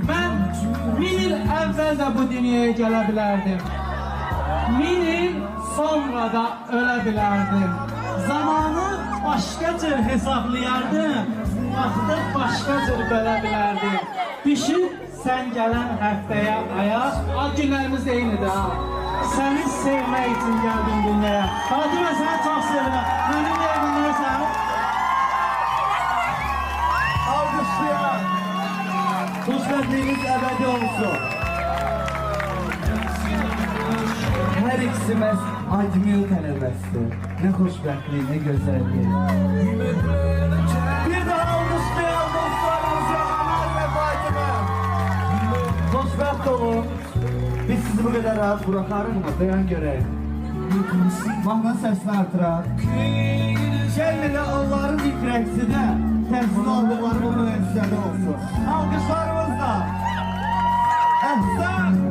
Ben 1000 il əvvəl də bu dünyaya gələ bilərdim. 1000 il sonra da ölə bilərdim. Zamanı başqa cür hesablayardım. Vaxtı başqa cür bölə bilərdim. Düşün, sən gələn həftəyə, aya, günlərimiz də eynidir ha. Səni sevmək üçün gəldim dünyaya. Fatimə, səni çox sevirəm. Mənim yerimdəsən. Alkışlayan. Xoşbəxtliyiniz əbədi olsun. Hər ikisi məhz Admil tələbəsidir. Nə xoşbəxtlik, nə gözəllik. Bir daha alkışlayan dostlarımıza Ömer ve Fatimə. Xoşbəxt olun. Biz sizi bu qədər rahat bırakarıq mı? Dayan görək. Mahnı səsini artıraq. Gəlin də onların ilk rəqsi də təmsil aldıqları bu müəssisədə olsun. Alkışlarımızla. Əhsən!